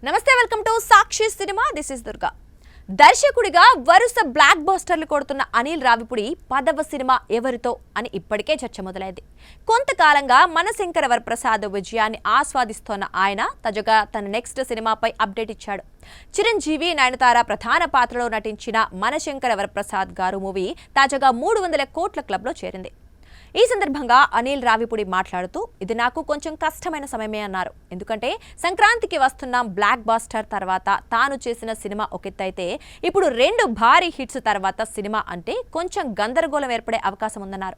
నమస్తే welcome to Sakshi cinema this is Durga దర్శకుడిగా వరుస బ్లాక్ బస్టర్లు కొడుతున్న అనిల్ రావిపూడి 10వ సినిమా ఎవరితో అని ఇప్పటికే చర్చ మొదలైంది. కొంతకాలంగా మనశంకర వరప్రసాద్ విజయాన్ని ఆస్వాదిస్తోన్న ఆయన తాజాగా తన నెక్స్ట్ సినిమాపై అప్డేట్ ఇచ్చాడు. చిరంజీవి నయనతార ప్రధాన పాత్రలో నటించిన మనశంకర వరప్రసాద్ గారు మూవీ తాజాగా 300 కోట్ల క్లబ్లో చేరింది. ఈ సందర్భంగా అనిల్ రావిపూడి మాట్లాడుతూ ఇది నాకు కొంచెం కష్టమైన సమయమే అన్నారు. ఎందుకంటే సంక్రాంతికి వస్తున్న బ్లాక్ బాస్టర్ తర్వాత తాను చేసిన సినిమా ఒకెత్తైతే ఇప్పుడు 2 భారీ హిట్స్ తర్వాత సినిమా అంటే కొంచెం గందరగోళం ఏర్పడే అవకాశం ఉందన్నారు.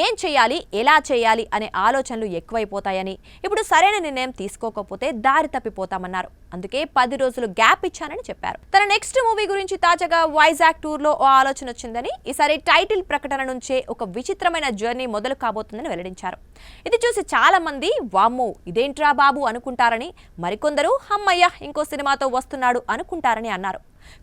ఏం చేయాలి, ఎలా చేయాలి అనే ఆలోచనలు ఎక్కువైపోతాయని, ఇప్పుడు సరైన నిర్ణయం తీసుకోకపోతే దారి తప్పిపోతామన్నారు. అందుకే 10 రోజులు గ్యాప్ ఇచ్చానని చెప్పారు. తన నెక్స్ట్ మూవీ గురించి తాజాగా వైజాగ్ టూర్ లో ఓ ఆలోచన వచ్చిందని, ఈసారి టైటిల్ ప్రకటన నుంచే ఒక విచిత్రమైన జర్నీ మొదలు కాబోతుందని వెల్లడించారు. ఇది చూసి చాలా మంది వామ్మో ఇదేంట్రా బాబు అనుకుంటారని, మరికొందరు హమ్మయ్య ఇంకో సినిమాతో వస్తున్నాడు అనుకుంటారని అన్నారు.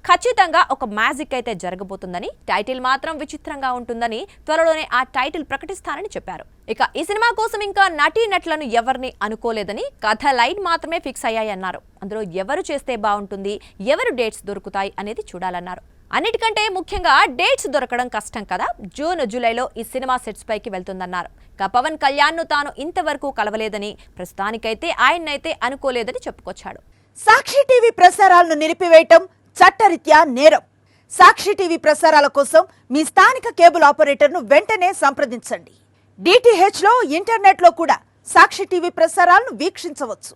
ఖచ్చితంగా ఒక మ్యాజిక్ అయితే జరగబోతుందని, టైటిల్ మాత్రం విచిత్రంగా ఉంటుందని, త్వరలోనే ఆ టైటిల్ ప్రకటిస్తానని చెప్పారు. ఇక ఈ సినిమా కోసం ఇంకా నటీనటులను ఎవరిని అనుకోలేదని, కథ లైన్ మాత్రమే ఫిక్స్ అయ్యాయన్నారు. అందులో ఎవరు చేస్తే బాగుంటుంది, ఎవరు డేట్స్ దొరుకుతాయి అనేది చూడాలన్నారు. అన్నిటికంటే ముఖ్యంగా డేట్స్ దొరకడం కష్టం కదా. జూన్, జూలైలో ఈ సినిమా సెట్స్ పైకి వెళ్తుందన్నారు. పవన్ కళ్యాణ్ ను తాను ఇంతవరకు కలవలేదని, ప్రస్తుతానికైతే ఆయన్నైతే అనుకోలేదని చెప్పుకొచ్చాడు. సాక్షి టీవీ ప్రసారాలను నిలిపివేయటం చట్టరీత్యా నేరం. సాక్షి టీవీ ప్రసారాల కోసం మీ స్థానిక కేబుల్ ఆపరేటర్ను వెంటనే సంప్రదించండి. DTH లో ఇంటర్నెట్ లో కూడా సాక్షి టీవీ ప్రసారాలను వీక్షించవచ్చు.